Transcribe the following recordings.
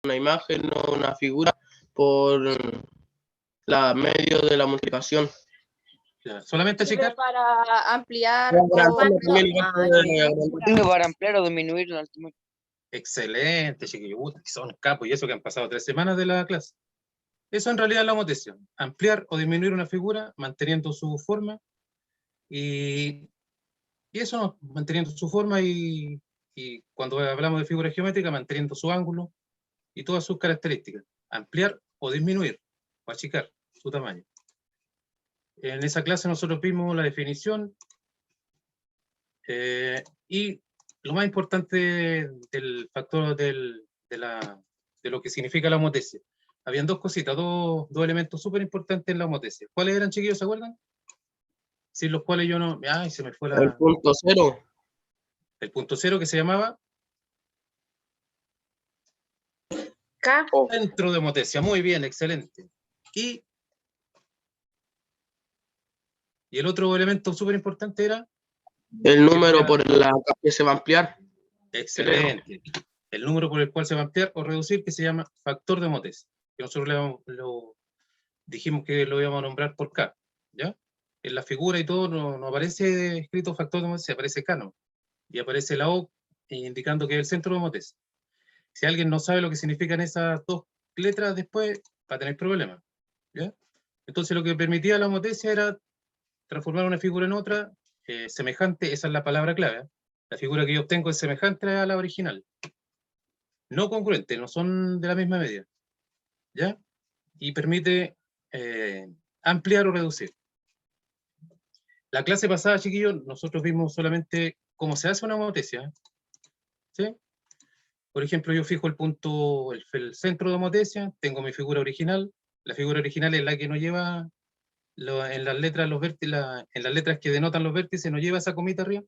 una imagen o una figura por la medio de la multiplicación. Ya, solamente achicar. Para ampliar para ampliar o disminuir la altura. Excelente, chiquillos, son capos, y eso que han pasado 3 semanas de la clase. Eso en realidad es la homotesía, ampliar o disminuir una figura manteniendo su forma, y eso no, manteniendo su forma, y cuando hablamos de figura geométrica, manteniendo su ángulo y todas sus características. Ampliar o disminuir, o achicar su tamaño. En esa clase nosotros vimos la definición, y lo más importante del factor de lo que significa la homotesia. Habían dos cositas, dos elementos súper importantes en la homotesia. ¿Cuáles eran, chiquillos, se acuerdan? Sin los cuales yo no... ¡Ay, se me fue la... El punto cero. El punto cero, que se llamaba... K. Centro de homotesia. Muy bien, excelente. Y el otro elemento súper importante era... El número por la que se va a ampliar. Excelente. El número por el cual se va a ampliar o reducir, que se llama factor de homotesia. Que nosotros lo dijimos que lo íbamos a nombrar por K. ¿Ya? En la figura y todo no aparece escrito factor de homotesia, aparece K, ¿no? Y aparece la O indicando que es el centro de homotesia. Si alguien no sabe lo que significan esas dos letras, después va a tener problemas. ¿Ya? Entonces lo que permitía la homotesia era transformar una figura en otra, semejante, esa es la palabra clave. La figura que yo obtengo es semejante a la original. No congruente, no son de la misma medida. ¿Ya? Y permite ampliar o reducir. La clase pasada, chiquillos, nosotros vimos solamente cómo se hace una homotesia. ¿Sí? Por ejemplo, yo fijo el punto, el centro de homotesia, tengo mi figura original. La figura original es la que no lleva, en las letras, en las letras que denotan los vértices, no lleva esa comita arriba.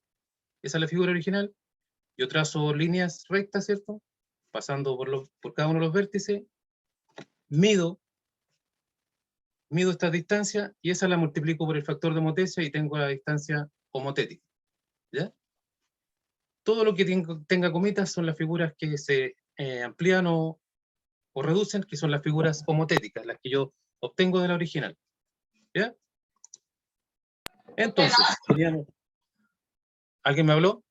Esa es la figura original. Yo trazo líneas rectas, ¿cierto? Pasando por cada uno de los vértices. Mido esta distancia y esa la multiplico por el factor de homotesia y tengo la distancia homotética. ¿Ya? Todo lo que tenga comitas son las figuras que se amplían o reducen, que son las figuras homotéticas, las que yo obtengo de la original. ¿Ya? Entonces, ¿alguien me habló?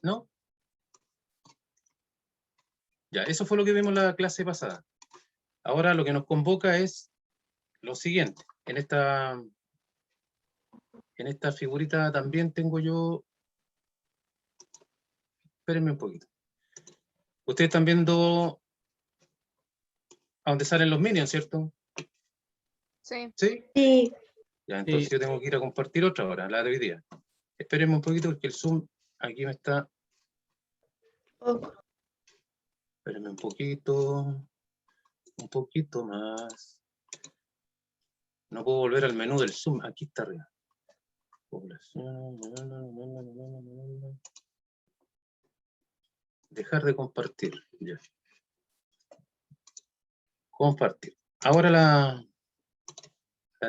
¿No? Ya, eso fue lo que vimos en la clase pasada. Ahora lo que nos convoca es lo siguiente. En esta figurita también tengo yo... Espérenme un poquito. Ustedes están viendo a dónde salen los minions, ¿cierto? Sí. ¿Sí? Sí. Ya, entonces Sí. yo tengo que ir a compartir otra hora, la de hoy día. Espérenme un poquito porque el Zoom aquí me está... Espérenme un poquito más. No puedo volver al menú del Zoom, aquí está arriba. Población... Dejar de compartir, ya. Compartir. Ahora la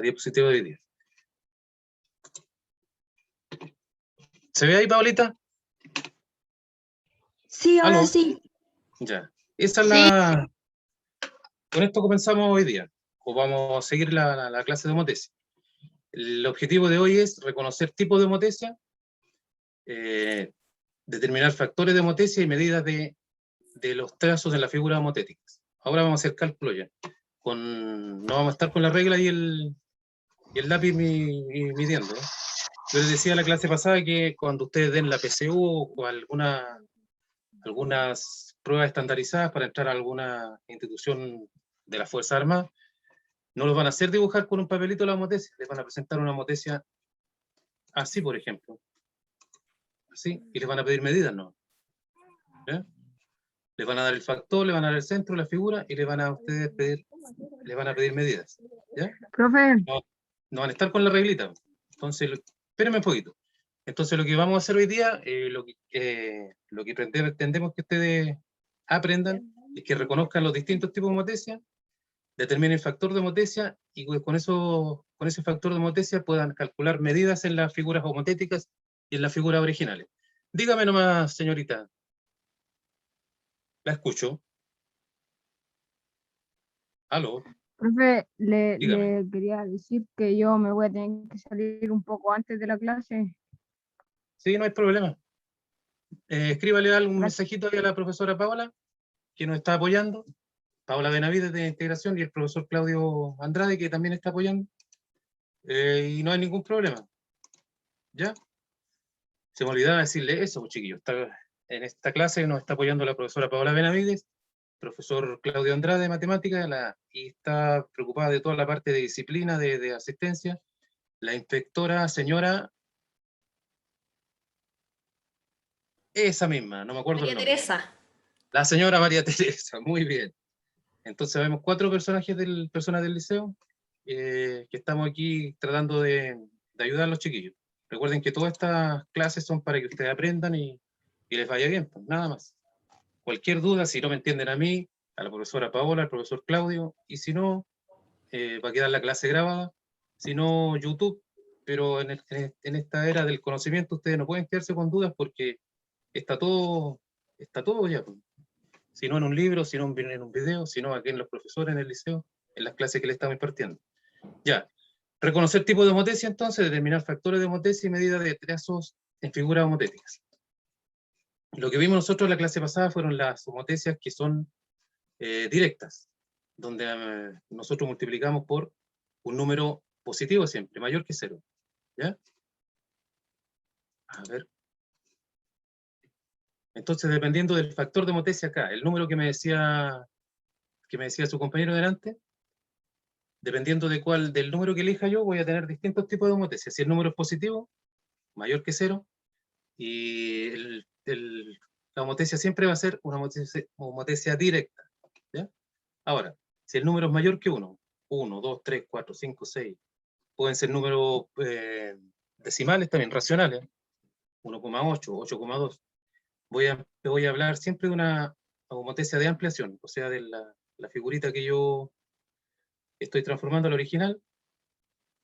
diapositiva de hoy día. ¿Se ve ahí, Paulita? Sí, ahora ¿Aló? sí. Ya. Esa es la... Con esto comenzamos hoy día. O vamos a seguir la clase de homotesia. El objetivo de hoy es reconocer tipos de homotesia, determinar factores de homotesia y medidas de los trazos de las figuras homotéticas. Ahora vamos a hacer cálculo ya. No vamos a estar con la regla y el lápiz midiendo. Yo les decía la clase pasada que cuando ustedes den la PSU o algunas pruebas estandarizadas para entrar a alguna institución de la Fuerza Armada, no los van a hacer dibujar con un papelito la homotesia, les van a presentar una homotesia así, por ejemplo. Así, y les van a pedir medidas, ¿no? ¿Eh? Les van a dar el factor, le van a dar el centro, la figura, y les van a pedir medidas. ¿Ya? Profe. No van a estar con la reglita. Entonces, espérenme un poquito. Entonces, lo que vamos a hacer hoy día, lo que pretendemos que ustedes aprendan, es que reconozcan los distintos tipos de homotesia, determinen el factor de homotesia, y con ese factor de homotesia puedan calcular medidas en las figuras homotéticas y en las figuras originales. Dígame nomás, señorita. La escucho. Aló, Profe, dígame. le quería decir que yo me voy a tener que salir un poco antes de la clase. Sí, no hay problema. Escríbale algún Gracias. mensajito ahí a la profesora Paola, que nos está apoyando. Paola Benavides de Integración y el profesor Claudio Andrade, que también está apoyando. Y no hay ningún problema. ¿Ya? Se me olvidaba decirle eso, chiquillos. En esta clase nos está apoyando la profesora Paola Benavides, profesor Claudio Andrade de Matemáticas, y está preocupada de toda la parte de disciplina, de asistencia. La inspectora, señora, esa misma, no me acuerdo María el nombre. Teresa. La señora María Teresa, muy bien. Entonces vemos 4 personas del liceo que estamos aquí tratando de ayudar a los chiquillos. Recuerden que todas estas clases son para que ustedes aprendan y les vaya bien, pues, nada más. Cualquier duda, si no me entienden a mí, a la profesora Paola, al profesor Claudio, y si no, va a quedar la clase grabada, si no, YouTube, pero en esta era del conocimiento ustedes no pueden quedarse con dudas porque está todo ya, pues. Si no en un libro, si no en un video, si no aquí en los profesores, en el liceo, en las clases que le estamos impartiendo. Ya, reconocer tipo de homotesia entonces, determinar factores de homotesia y medida de trazos en figuras homotéticas. Lo que vimos nosotros en la clase pasada fueron las homotesias que son directas, donde nosotros multiplicamos por un número positivo siempre, mayor que 0. ¿Ya? A ver. Entonces, dependiendo del factor de homotesia acá, el número que me decía su compañero delante, dependiendo del número que elija yo, voy a tener distintos tipos de homotesia. Si el número es positivo, mayor que 0, y la homotesia siempre va a ser una homotesia directa. ¿Ya? Ahora, si el número es mayor que 1, 1, 2, 3, 4, 5, 6, pueden ser números decimales también, racionales, 1,8, 8,2. Voy a hablar siempre de una homotesia de ampliación, o sea, de la figurita que yo estoy transformando al original,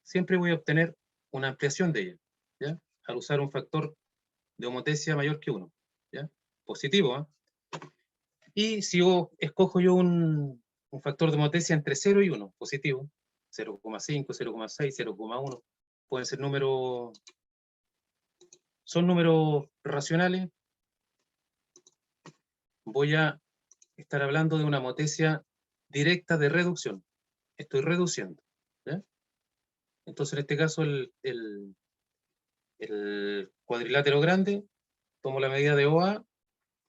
siempre voy a obtener una ampliación de ella, ¿ya? Al usar un factor de homotesia mayor que 1, ¿ya? Positivo, ¿eh? Y si yo escojo un factor de homotesia entre 0 y 1, positivo, 0,5, 0,6, 0,1, pueden ser son números racionales, voy a estar hablando de una homotesia directa de reducción. Estoy reduciendo, ¿ya? Entonces, en este caso, el cuadrilátero grande, tomo la medida de OA,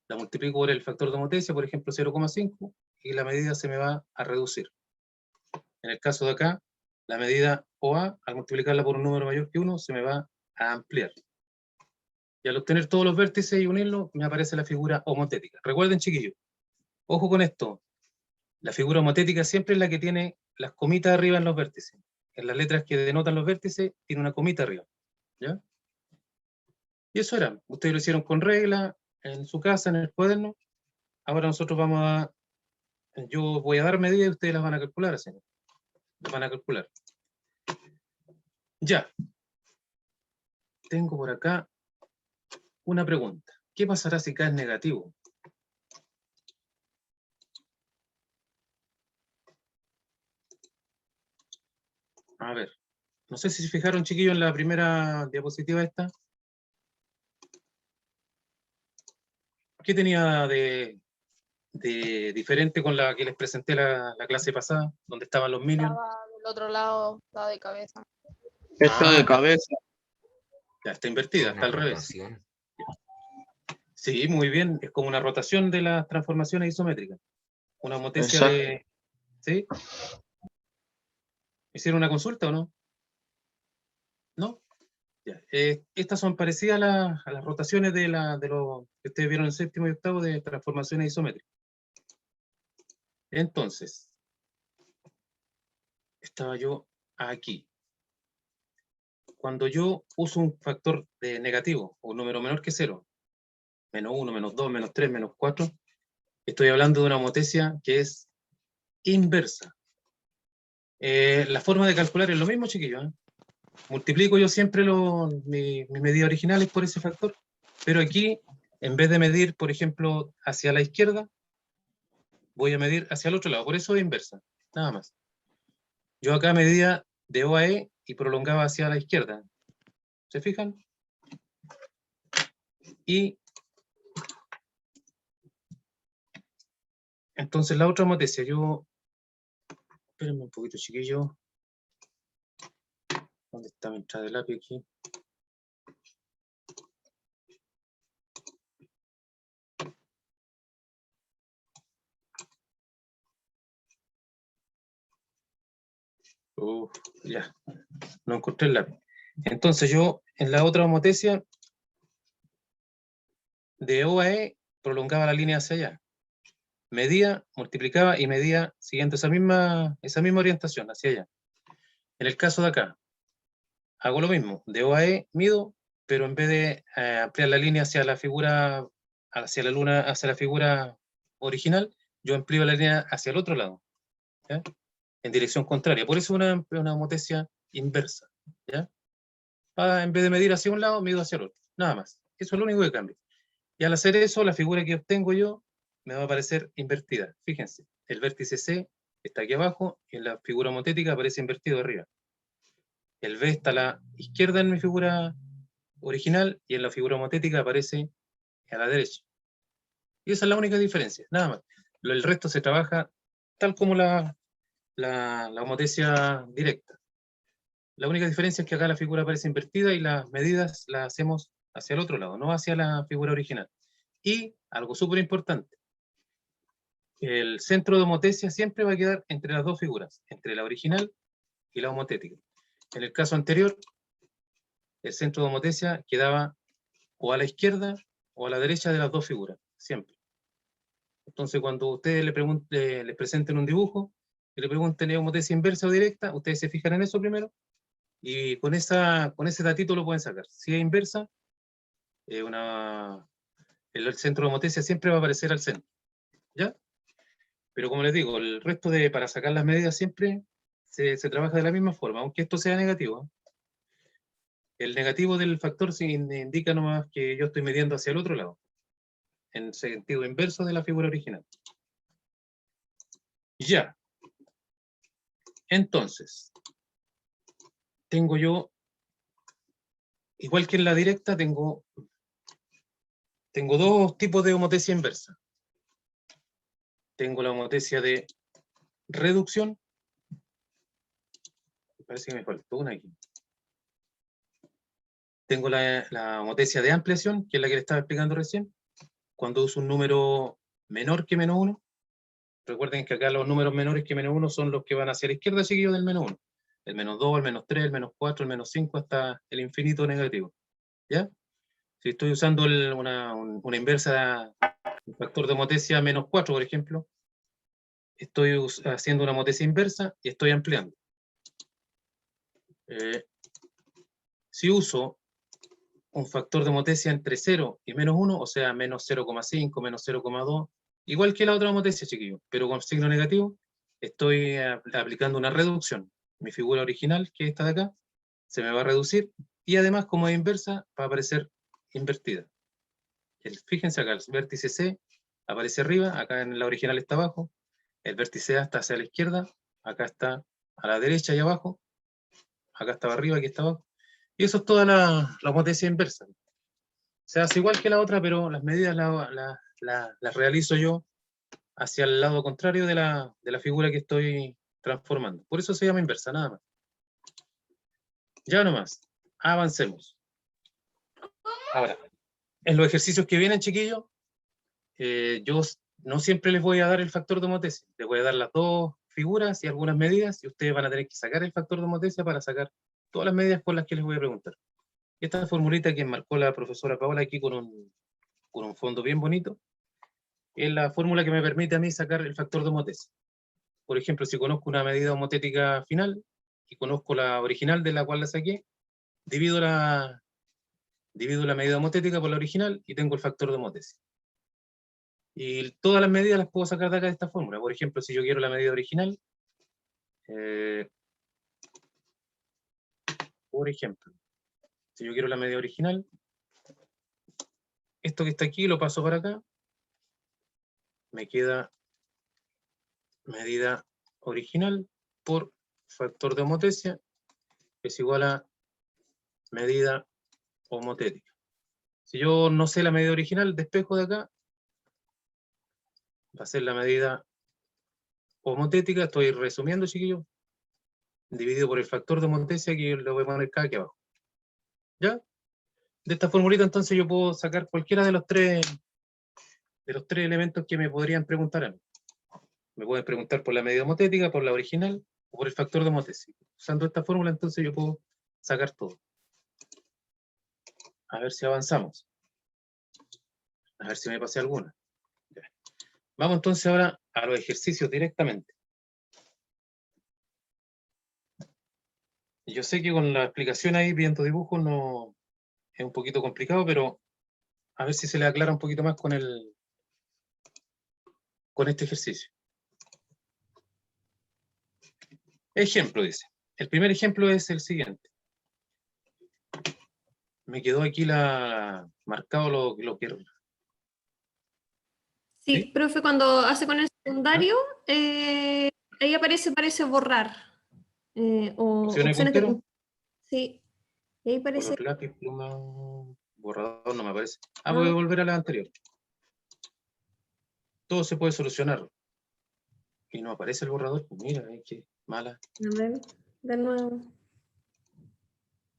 la multiplico por el factor de homotesia, por ejemplo, 0,5, y la medida se me va a reducir. En el caso de acá, la medida OA, al multiplicarla por un número mayor que 1, se me va a ampliar. Y al obtener todos los vértices y unirlos, me aparece la figura homotética. Recuerden, chiquillos, ojo con esto, la figura homotética siempre es la que tiene las comitas arriba en los vértices. En las letras que denotan los vértices, tiene una comita arriba, ¿ya? Y eso era, ustedes lo hicieron con regla, en su casa, en el cuaderno. Ahora nosotros yo voy a dar medidas y ustedes las van a calcular, así. Las van a calcular. Ya. Tengo por acá una pregunta. ¿Qué pasará si K es negativo? A ver. No sé si se fijaron, chiquillos, en la primera diapositiva esta. ¿Qué tenía de diferente con la que les presenté la clase pasada, donde estaban los minions? Estaba del otro lado, estaba de cabeza. Esto de cabeza. Ya está invertida, está al revés. Sí, muy bien. Es como una rotación de las transformaciones isométricas. Una homotesia de... ¿Sí? ¿Hicieron una consulta o no? ¿No? Ya. Estas son parecidas a las rotaciones de lo que ustedes vieron en séptimo y octavo de transformaciones isométricas. Entonces, estaba yo aquí. Cuando yo uso un factor de negativo, o un número menor que 0, menos 1, menos 2, menos 3, menos 4, estoy hablando de una homotesia que es inversa. La forma de calcular es lo mismo, chiquillos, ¿eh? Multiplico yo siempre mis medidas originales por ese factor, pero aquí, en vez de medir, por ejemplo, hacia la izquierda, voy a medir hacia el otro lado, por eso es inversa, nada más. Yo acá medía de O a E y prolongaba hacia la izquierda. ¿Se fijan? Y entonces la otra homotesia, espérenme un poquito, chiquillo. ¿Dónde está mi entrada de lápiz aquí? Ya, no encontré el lápiz. Entonces yo, en la otra homotesia, de O a E, prolongaba la línea hacia allá. Medía, multiplicaba y medía siguiendo esa misma orientación, hacia allá. En el caso de acá, hago lo mismo. De O a E mido, pero en vez de ampliar la línea hacia la figura, hacia la luna, hacia la figura original, yo amplío la línea hacia el otro lado, ¿ya? En dirección contraria. Por eso una homotesia inversa, ¿ya? En vez de medir hacia un lado, mido hacia el otro. Nada más. Eso es lo único que cambia. Y al hacer eso, la figura que obtengo yo me va a aparecer invertida. Fíjense, el vértice C está aquí abajo y en la figura homotética aparece invertido arriba. El B está a la izquierda en mi figura original y en la figura homotética aparece a la derecha. Y esa es la única diferencia, nada más. El resto se trabaja tal como la homotesia directa. La única diferencia es que acá la figura aparece invertida y las medidas las hacemos hacia el otro lado, no hacia la figura original. Y algo súper importante, el centro de homotesia siempre va a quedar entre las dos figuras, entre la original y la homotética. En el caso anterior, el centro de homotesia quedaba o a la izquierda o a la derecha de las dos figuras, siempre. Entonces, cuando ustedes les presenten un dibujo y le pregunten ¿es homotesia inversa o directa? Ustedes se fijan en eso primero y con ese datito lo pueden sacar. Si es inversa, el centro de homotesia siempre va a aparecer al centro, ¿ya? Pero como les digo, el resto para sacar las medidas siempre se trabaja de la misma forma, aunque esto sea negativo. El negativo del factor indica nomás que yo estoy midiendo hacia el otro lado, en sentido inverso de la figura original. Ya. Entonces, tengo yo, igual que en la directa, tengo dos tipos de homotesia inversa. Tengo la homotesia de reducción. Parece que me faltó una aquí. Tengo la homotesia de ampliación, que es la que le estaba explicando recién, cuando uso un número menor que menos 1. Recuerden que acá los números menores que menos 1 son los que van hacia la izquierda, seguido del menos 1. El menos 2, el menos 3, el menos 4, el menos 5, hasta el infinito negativo. ¿Ya? Si estoy usando una inversa, un factor de homotesia menos 4, por ejemplo, estoy haciendo una homotesia inversa y estoy ampliando. Si uso un factor de homotesia entre 0 y menos 1, o sea, menos 0,5, menos 0,2, igual que la otra homotesia, chiquillos, pero con signo negativo, estoy aplicando una reducción. Mi figura original, que es esta de acá, se me va a reducir, y además, como es inversa, va a aparecer invertida. Fíjense acá, el vértice C aparece arriba, acá en la original está abajo, el vértice A está hacia la izquierda, acá está a la derecha y abajo, acá estaba arriba, aquí está abajo, y eso es toda la homotesia inversa. Se hace igual que la otra, pero las medidas las realizo yo hacia el lado contrario de la figura que estoy transformando. Por eso se llama inversa, nada más. Ya nomás, avancemos. Ahora, en los ejercicios que vienen, chiquillos, yo no siempre les voy a dar el factor de homotesia. Les voy a dar las dos figuras y algunas medidas, y ustedes van a tener que sacar el factor de homotesia para sacar todas las medidas por las que les voy a preguntar. Esta formulita que marcó la profesora Paola aquí con un fondo bien bonito, es la fórmula que me permite a mí sacar el factor de homotesia. Por ejemplo, si conozco una medida homotética final y conozco la original de la cual la saqué, divido la medida homotética por la original y tengo el factor de homotesia. Y todas las medidas las puedo sacar de acá de esta fórmula. Por ejemplo, si yo quiero la medida original, por ejemplo, si yo quiero la medida original, esto que está aquí lo paso para acá, me queda medida original por factor de homotesia es igual a medida homotética. Si yo no sé la medida original, despejo de acá, va a ser la medida homotética, estoy resumiendo, chiquillos, dividido por el factor de homotesia que lo voy a poner acá aquí abajo. ¿Ya? De esta formulita entonces yo puedo sacar cualquiera de los tres elementos que me podrían preguntar a mí. Me pueden preguntar por la medida homotética, por la original o por el factor de homotesia. Usando esta fórmula entonces yo puedo sacar todo. A ver si avanzamos. A ver si me pasé alguna. Ya. Vamos entonces ahora a los ejercicios directamente. Yo sé que con la explicación ahí viendo dibujos no es un poquito complicado, pero a ver si se le aclara un poquito más con este ejercicio. Ejemplo, dice. El primer ejemplo es el siguiente. Me quedó aquí marcado lo que... Sí, ¿Sí? profe, cuando hace con el secundario, ahí parece borrar. O ¿Opciones de opciones de puntero? Sí, y ahí parece... Color lápiz, pluma, borrador, no me aparece. No. Voy a volver a la anterior. Todo se puede solucionar. Y no aparece el borrador. Mira, qué mala. A ver, de nuevo.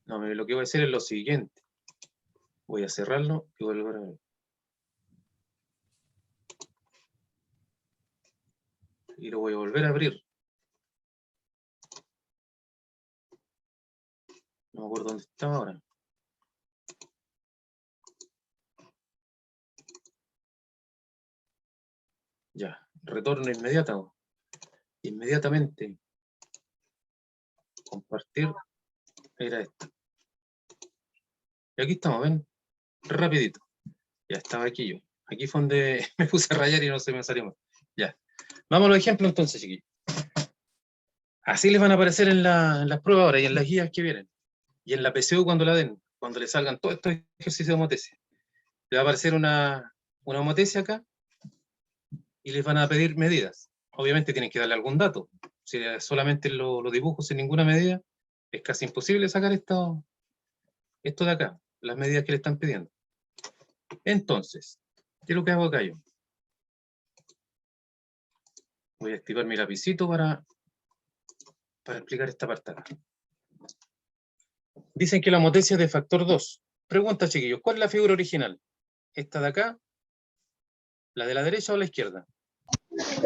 No, lo que voy a hacer es lo siguiente. Voy a cerrarlo y volver a ver. Y lo voy a volver a abrir. No me acuerdo dónde estaba ahora. Ya, retorno inmediato. Inmediatamente. Compartir. Era esto. Y aquí estamos, ¿ven? Rapidito. Ya estaba aquí yo. Aquí fue donde me puse a rayar y no se me salió más. Ya. Vamos a los ejemplos entonces, chiquillos. Así les van a aparecer en las pruebas ahora y en las guías que vienen. Y en la PCU cuando la den, cuando les salgan todos estos ejercicios de homotesia. Le va a aparecer una homotesia acá y les van a pedir medidas. Obviamente tienen que darle algún dato. Si solamente los dibujos sin ninguna medida, es casi imposible sacar esto de acá, las medidas que le están pidiendo. Entonces, ¿qué es lo que hago acá yo? Voy a activar mi lapicito para explicar esta parte acá. Dicen que la homotesia es de factor 2. Pregunta, chiquillos, ¿cuál es la figura original? ¿Esta de acá? ¿La de la derecha o la izquierda?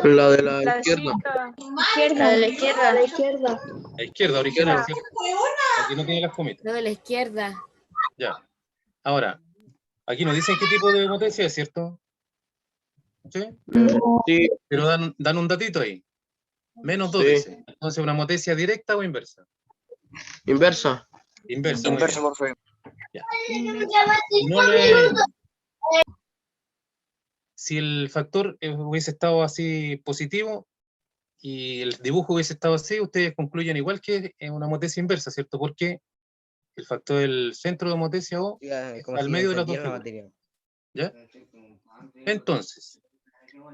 La de la izquierda. La de la izquierda. La izquierda original, ¿cierto? Aquí no tiene las comitas. Lo de la izquierda. Ya. Ahora, aquí nos dicen qué tipo de homotesia es, ¿cierto? ¿Sí? Sí, Pero dan un datito ahí. Menos 2 sí. dice. Entonces, ¿una homotesia directa o inversa? Inversa. Inversa, muy Inverso, bien. por favor. Ya. Si el factor hubiese estado así positivo y el dibujo hubiese estado así, ustedes concluyen igual que en una homotesia inversa, ¿cierto? Porque el factor del centro de homotesia O Como al si medio de las dos entendiera la figuras. materia. ¿Ya? Entonces,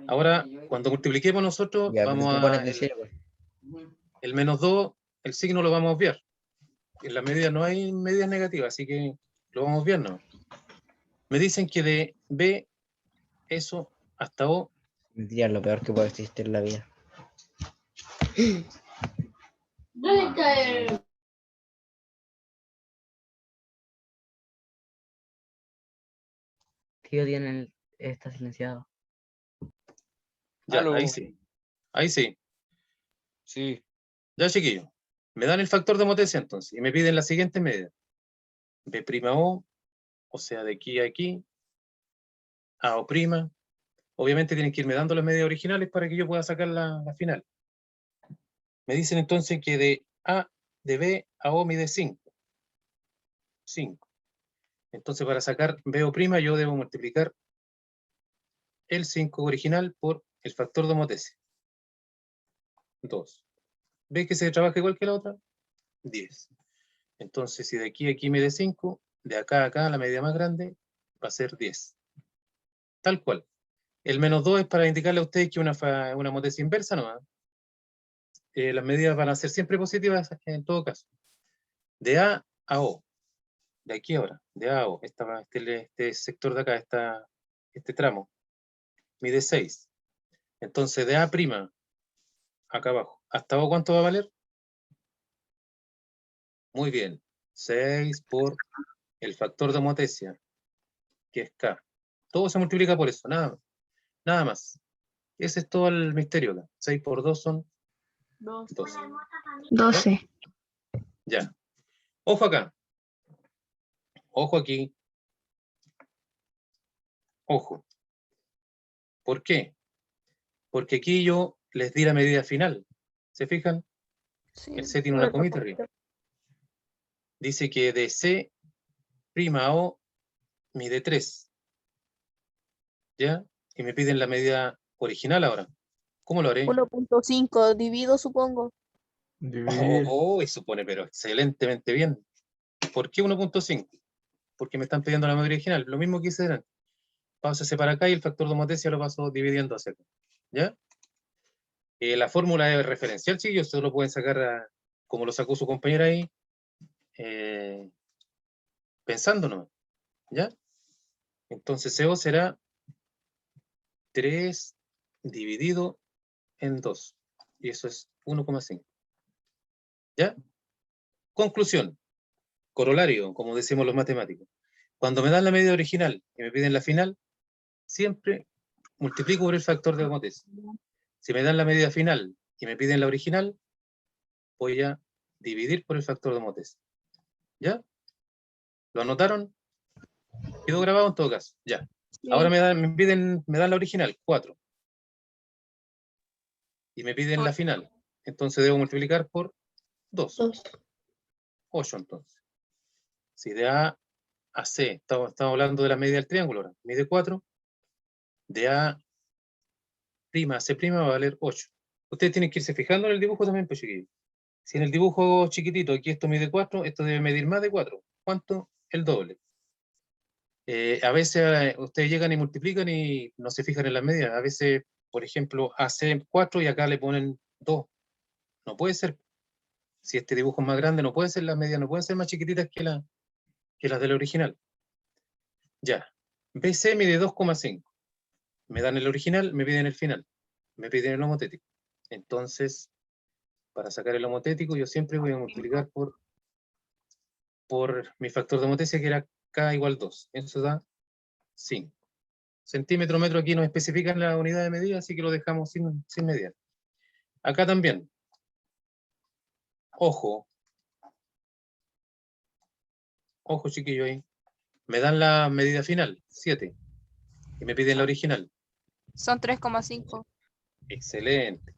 ahora, cuando multipliquemos nosotros, Ya, pero vamos tú a... pones de cero, pues. El menos 2, el signo lo vamos a obviar. En la medida no hay medidas negativas, así que lo vamos a obviar, ¿no? Me dicen que de B, eso, hasta O, Mentira, lo peor que puede existir en la vida. Tío, está silenciado. ya, Aló. ahí sí. Ahí sí. Sí. Ya, chiquillos. Me dan el factor de homotesia entonces y me piden la siguiente medida. B', o sea, de aquí a aquí, A O'. Obviamente tienen que irme dando las medidas originales para que yo pueda sacar la final. Me dicen entonces que de B a O mide 5. 5. Entonces para sacar B' yo debo multiplicar el 5 original por el factor de homotesia. 2. ¿Ves que se trabaja igual que la otra? 10. Entonces si de aquí a aquí mide 5, de acá a acá la medida más grande va a ser 10. Tal cual. El menos 2 es para indicarle a ustedes que una homotesia inversa nomás. las medidas van a ser siempre positivas en todo caso. De A a O. De aquí ahora, de A a O. Este sector de acá, este tramo, mide 6. Entonces, de A', acá abajo, ¿hasta O cuánto va a valer? Muy bien. 6 por el factor de homotesia, que es K. Todo se multiplica por eso, nada más. Ese es todo el misterio acá. 6 por 2 son 12. 12. Ya. Ojo acá. Ojo aquí. Ojo. ¿Por qué? Porque aquí yo les di la medida final. ¿Se fijan? El C tiene una comita arriba. Dice que de C' a O mide 3. ¿Ya? Y me piden la medida original ahora. ¿Cómo lo haré? 1.5, divido, supongo. Oh, y supone, pero excelentemente bien. ¿Por qué 1.5? Porque me están pidiendo la medida original. Lo mismo que hice antes. Paso para acá y el factor de homotesia lo paso dividiendo hacia acá. ¿Ya? La fórmula es referencial, chicos. Ustedes lo pueden sacar como lo sacó su compañera ahí. Pensando, ¿no? ¿Ya? Entonces CO será 3 dividido en 2. Y eso es 1,5. ¿Ya? Conclusión. Corolario, como decimos los matemáticos. Cuando me dan la medida original y me piden la final, siempre multiplico por el factor de homotesia. Si me dan la medida final y me piden la original, voy a dividir por el factor de homotesia. ¿Ya? ¿Lo anotaron? Quedó grabado en todo caso. Ya. Sí. Ahora me dan la original, 4. Y me piden la final. Entonces debo multiplicar por 2. 8 entonces. Si de A a C, estamos hablando de la medida del triángulo ahora, mide 4, de A' a C' va a valer 8. Ustedes tienen que irse fijando en el dibujo también, pues chiquillos. Si en el dibujo chiquitito, aquí esto mide 4, esto debe medir más de 4. ¿Cuánto? El doble. A veces ustedes llegan y multiplican y no se fijan en las medidas. A veces, por ejemplo, AC 4 y acá le ponen 2. No puede ser. Si este dibujo es más grande, no puede ser, las medidas no pueden ser más chiquititas que las del original. Ya. BC mide 2,5. Me dan el original, me piden el final. Me piden el homotético. Entonces, para sacar el homotético, yo siempre voy a multiplicar por mi factor de homotesia, que era K igual 2. Eso da 5. Centímetro, metro, aquí nos especifican la unidad de medida, así que lo dejamos sin mediar. Acá también. Ojo. Ojo, chiquillo, ahí. Me dan la medida final, 7. Y me piden la original. Son 3,5. Excelente.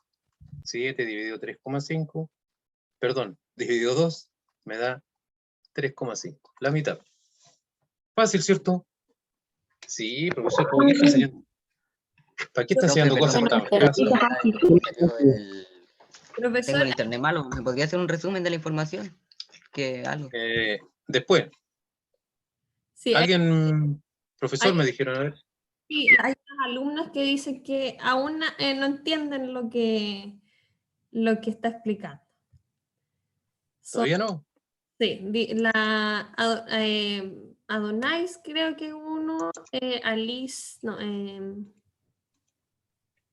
7 dividido 3,5. Perdón, dividido 2 me da 3,5. La mitad. Fácil, ¿cierto? Sí, profesor, ¿para qué está enseñando? ¿Para qué está enseñando cosas tan fáciles? Tengo Profesor, el internet malo, ¿me podría hacer un resumen de la información? Que algo. Después, sí, alguien, profesor, me dijeron, a ver. sí, hay unos alumnos que dicen que aún no entienden lo que está explicando. ¿Todavía no? Sí, Adonais creo que uno, Alice, no,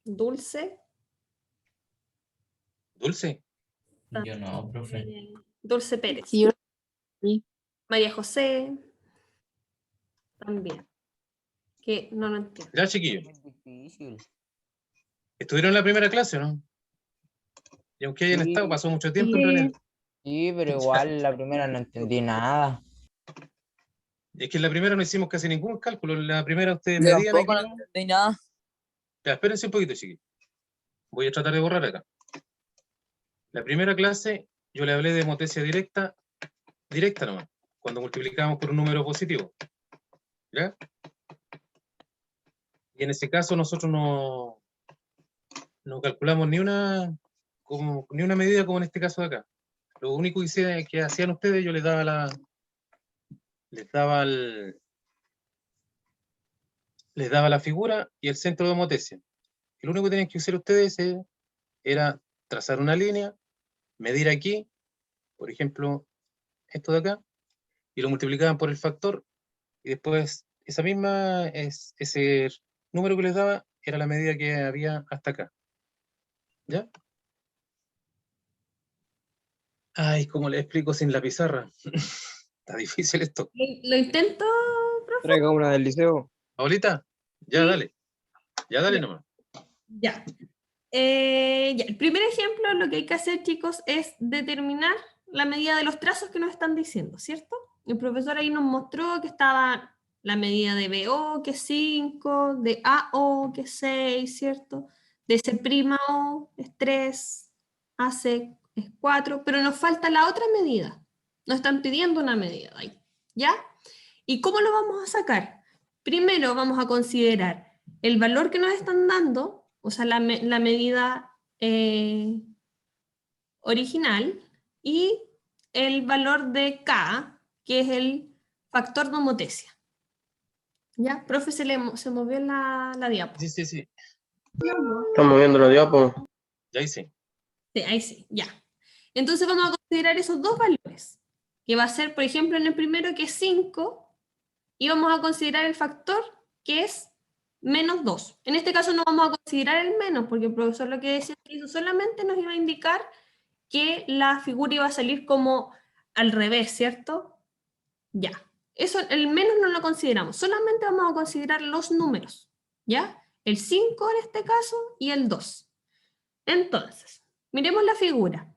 Dulce. ¿Dulce? Yo no, profe. Dulce Pérez. Sí, sí. María José también. Que no lo entiendo. Ya, chiquillos. Es difícil. ¿Estuvieron en la primera clase, no? Y aunque hayan Sí. estado, pasó mucho tiempo en realidad. Sí, pero igual la primera no entendí nada. Es que en la primera no hicimos casi ningún cálculo. En la primera ustedes Yo medían tampoco aquí. no entendí nada. Ya, espérense un poquito, chiquillos. Voy a tratar de borrar acá. La primera clase yo le hablé de homotesia directa nomás, cuando multiplicamos por un número positivo. ¿Ya? Y en ese caso nosotros no calculamos ni una medida como en este caso de acá. Lo único que hacían ustedes, yo les daba la figura y el centro de homotesia. Y lo único que tenían que hacer ustedes era trazar una línea, medir aquí, por ejemplo, esto de acá, y lo multiplicaban por el factor, y después ese número que les daba era la medida que había hasta acá. ¿Ya? Ay, ¿cómo les explico sin la pizarra? Está difícil esto. Lo intento, profe. Traiga una del liceo. Paulita, ya Sí. dale. Ya dale Ya. nomás. Ya. Ya. El primer ejemplo, lo que hay que hacer, chicos, es determinar la medida de los trazos que nos están diciendo, ¿cierto? El profesor ahí nos mostró que estaba la medida de BO, que es 5, de AO, que es 6, ¿cierto? De C'O es 3, AC es 4, pero nos falta la otra medida. Nos están pidiendo una medida ahí, ¿ya? ¿Y cómo lo vamos a sacar? Primero vamos a considerar el valor que nos están dando, o sea, la medida original, y el valor de K, que es el factor de homotesia. ¿Ya? Profe, se movió la diapo. Sí, sí, sí. Estamos viendo la diapo. Ya hice. Sí, ahí sí, ya. Entonces vamos a considerar esos dos valores, que va a ser, por ejemplo, en el primero que es 5, y vamos a considerar el factor que es menos 2. En este caso no vamos a considerar el menos, porque el profesor lo que decía es que eso solamente nos iba a indicar que la figura iba a salir como al revés, ¿cierto? Ya. Eso, el menos no lo consideramos, solamente vamos a considerar los números, ¿ya? El 5 en este caso y el 2. Entonces, miremos la figura.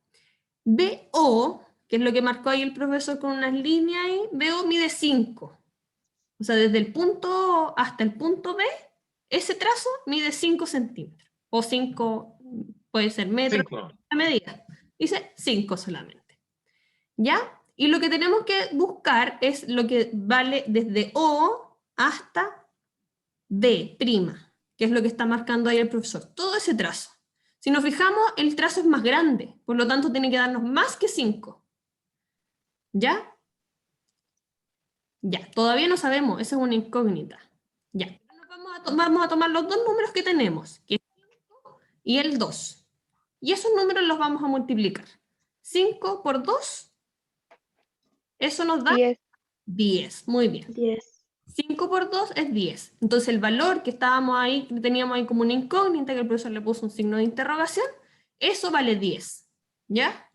BO, que es lo que marcó ahí el profesor con unas líneas ahí, BO mide 5. O sea, desde el punto O hasta el punto B, ese trazo mide 5 centímetros. O 5, puede ser metros, 5. la medida. Dice 5 solamente. ¿Ya? Y lo que tenemos que buscar es lo que vale desde O hasta D', que es lo que está marcando ahí el profesor. Todo ese trazo. Si nos fijamos, el trazo es más grande, por lo tanto tiene que darnos más que 5. ¿Ya? Ya, todavía no sabemos, esa es una incógnita. Ya, vamos a tomar los dos números que tenemos, que es 5 y el 2. Y esos números los vamos a multiplicar. 5 por 2, eso nos da 10. 10. Muy bien. 10. 5 por 2 es 10. Entonces el valor que estábamos ahí, que teníamos ahí como una incógnita, que el profesor le puso un signo de interrogación, eso vale 10. ¿Ya?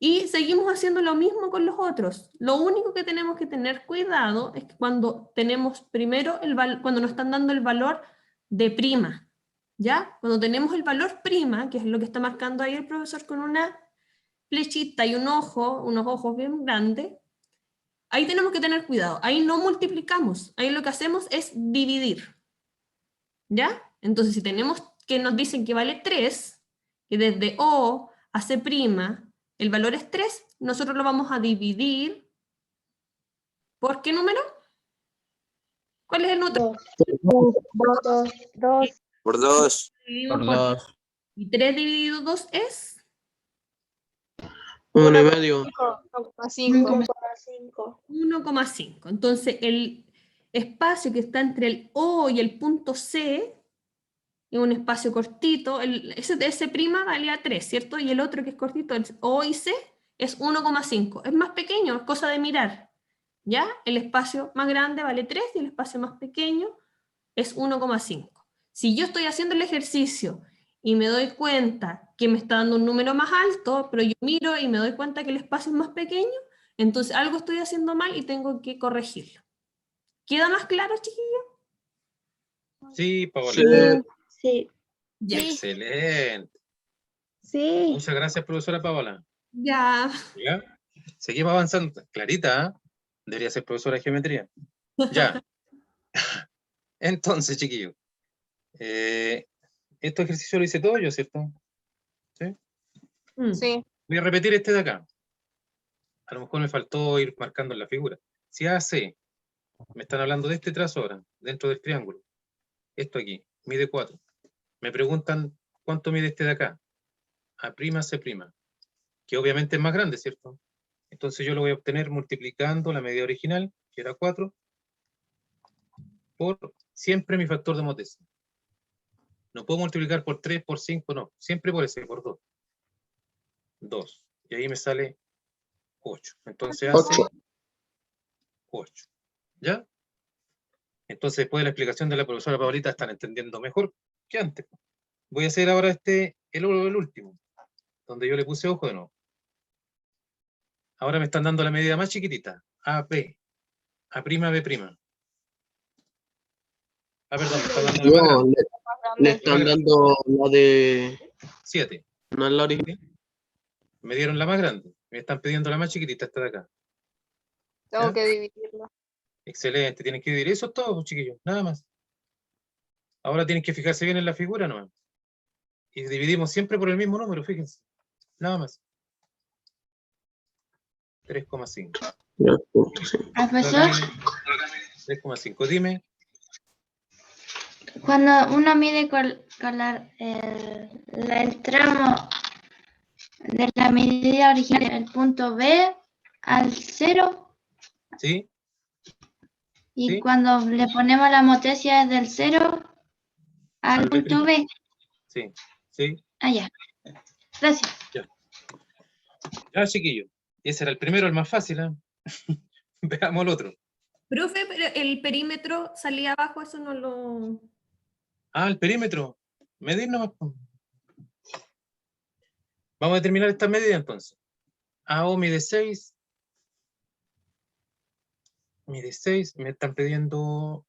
Y seguimos haciendo lo mismo con los otros. Lo único que tenemos que tener cuidado es que cuando tenemos primero, cuando nos están dando el valor de prima, ¿ya? Cuando tenemos el valor prima, que es lo que está marcando ahí el profesor con una flechita y unos ojos bien grandes, ahí tenemos que tener cuidado. Ahí no multiplicamos, ahí lo que hacemos es dividir, ¿ya? Entonces si tenemos que nos dicen que vale 3, que desde O a C', el valor es 3, nosotros lo vamos a dividir. ¿Por qué número? ¿Cuál es el número? 2. Por 2. Dividimos Por por 2. Y 3 dividido 2 es 1,5. 5,5. 1,5. Entonces el espacio que está entre el O y el punto C es un espacio cortito. Ese prima valía 3, ¿cierto? Y el otro que es cortito, el O y C, es 1,5. Es más pequeño, es cosa de mirar. ¿Ya? El espacio más grande vale 3 y el espacio más pequeño es 1,5. Si yo estoy haciendo el ejercicio y me doy cuenta que me está dando un número más alto, pero yo miro y me doy cuenta que el espacio es más pequeño, entonces algo estoy haciendo mal y tengo que corregirlo. ¿Queda más claro, chiquillos? Sí, Paola. Sí. Ya. Excelente. Sí. Muchas gracias, profesora Paola. Ya. ¿Ya? Seguimos avanzando. Clarita, ¿eh? Debería ser profesora de geometría. Ya. Entonces, chiquillos. Este ejercicio lo hice todo yo, ¿cierto? ¿Sí? Sí. Voy a repetir este de acá. A lo mejor me faltó ir marcando en la figura. Si AC, me están hablando de este trazo ahora, dentro del triángulo. Esto aquí, mide 4. Me preguntan cuánto mide este de acá. A', C', que obviamente es más grande, ¿cierto? Entonces yo lo voy a obtener multiplicando la medida original, que era 4, por siempre mi factor de homotesia. No puedo multiplicar por 3, por 5, no. Siempre por ese, por 2. 2. Y ahí me sale 8. Entonces hace 8. ¿Ya? Entonces, después de la explicación de la profesora Paulita, están entendiendo mejor que antes. Voy a hacer ahora el último, donde yo le puse ojo de nuevo. Ahora me están dando la medida más chiquitita, AP, A', B'. Ah, perdón, me están dando la más No, grande. le están dando la de... 7. No es la original. Me dieron la más grande. Me están pidiendo la más chiquitita, esta de acá. Tengo ¿Ya? que dividirlo. Excelente, tienen que dividir eso todo, chiquillos, nada más. Ahora tienen que fijarse bien en la figura nomás. Y dividimos siempre por el mismo número, fíjense. Nada más. 3,5. Profesor, 3,5. Dime. cuando uno mide con el tramo de la medida original, el punto B al 0, ¿Sí? y ¿Sí? cuando le ponemos la motesia es del 0 al Al B'. punto B. Sí, sí. Ah, ya. Gracias. Ya, chiquillos. Ese era el primero, el más fácil, ¿eh? Veamos el otro. Profe, pero el perímetro salía abajo, eso no lo... Ah, el perímetro. Medir nomás. Vamos a determinar esta medida entonces. AO mide 6. Mide 6. Me están pidiendo...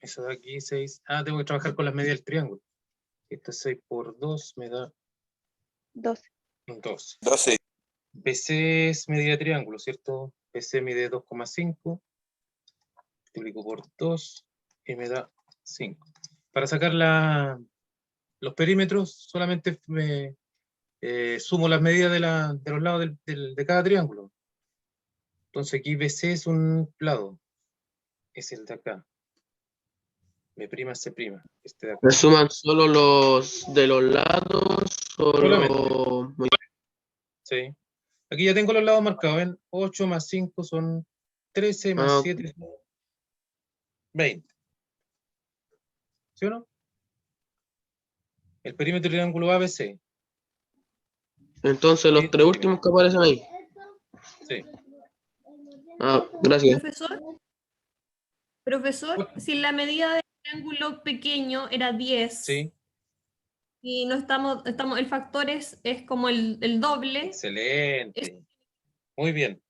Eso de aquí, 6. Ah, tengo que trabajar con las medidas del triángulo. Esto es 6 por 2, me da 12. 12. 12. BC es medida de triángulo, ¿cierto? BC mide 2,5. Multiplico por 2 y me da 5. Para sacar los perímetros, solamente me sumo las medidas de los lados de cada triángulo. Entonces aquí BC es un lado. Es el de acá. B', C'. Este de acá. ¿Me suman solo los de los lados o Solamente. los... Sí. Aquí ya tengo los lados marcados. ¿Ven? 8 más 5 son 13, más 7 son 20. ¿Sí o no? El perímetro del triángulo ABC. Entonces los Sí. tres últimos que aparecen ahí. Sí. Ah, gracias. Profesor, si la medida del triángulo pequeño era 10, Sí. y no estamos, el factor es como el doble. Excelente. Muy bien.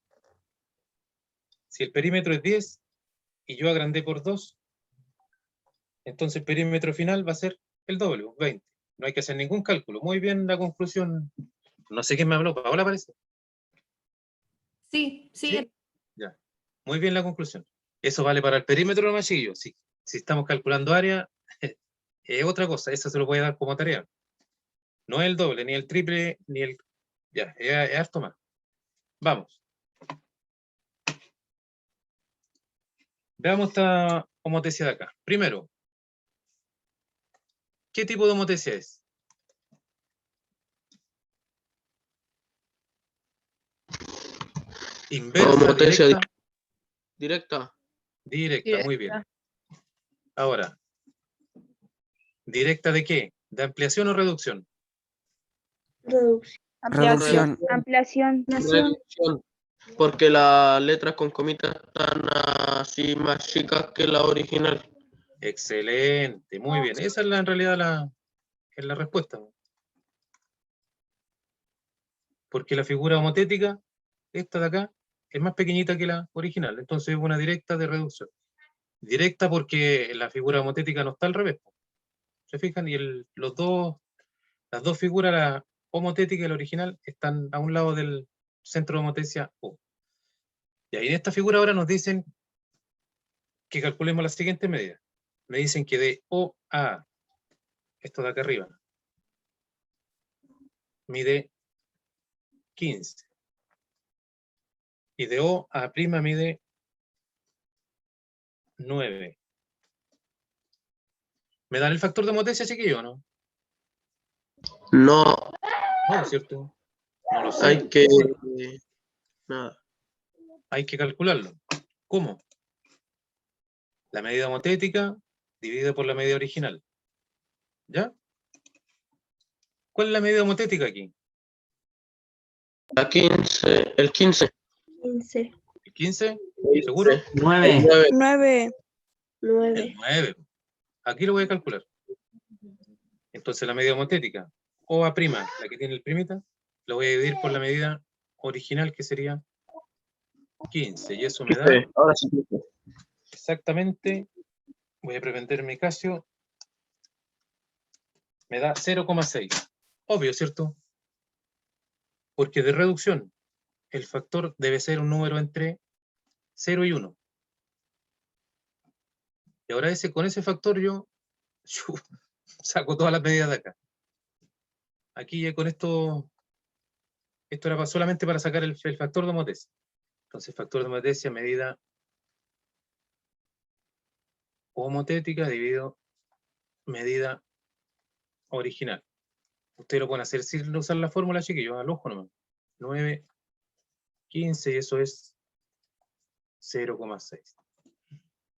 Si el perímetro es 10 y yo agrandé por 2, entonces el perímetro final va a ser el doble, 20. No hay que hacer ningún cálculo. Muy bien la conclusión. No sé quién me habló. ¿Paola parece? Sí. Ya. Muy bien la conclusión. Eso vale para el perímetro nomás, chiquillos. Si estamos calculando área, es otra cosa. Eso se lo voy a dar como tarea. No es el doble, ni el triple, ni el... Ya, es harto más. Vamos. Veamos esta homotesia de acá. Primero, ¿qué tipo de homotesia es? Inversa, Homotesia directa. directa. Directa, muy bien. Ahora, ¿directa de qué? ¿De ampliación o reducción? Reducción. Ampliación. Reducción. Porque las letras con comitas están así más chicas que la original. Excelente, muy bien. Esa es en realidad la respuesta. Porque la figura homotética, esta de acá, es más pequeñita que la original. Entonces es una directa de reducción. Directa porque la figura homotética no está al revés. ¿Se fijan? Y las dos figuras, la homotética y la original, están a un lado del centro de homotesia O. Y ahí en esta figura ahora nos dicen que calculemos la siguiente medida. Me dicen que de O a A, esto de acá arriba, mide 15. Y de O a A' mide 9. ¿Me dan el factor de homotesia, chiquillo, o no? No, No, ¿cierto? No lo sé. hay que... Nada. Hay que calcularlo. ¿Cómo? La medida homotética dividida por la medida original. ¿Ya? ¿Cuál es la medida homotética aquí? La 15, el 15. 15. ¿El 15? ¿Seguro? 9. 9. El 9. Aquí lo voy a calcular. Entonces la medida homotética, OA', la que tiene el primita, lo voy a dividir por la medida original, que sería 15. Y eso me da Ahora sí. exactamente, voy a prender mi Casio, me da 0,6. Obvio, ¿cierto? Porque de reducción, el factor debe ser un número entre 0 y 1. Y ahora con ese factor yo saco todas las medidas de acá. Aquí ya con esto era solamente para sacar el factor de homotesia. Entonces, factor de homotesia, medida homotética dividido medida original. Ustedes lo pueden hacer sin usar la fórmula, chiquillos, al ojo nomás. 9, 15, y eso es 0,6.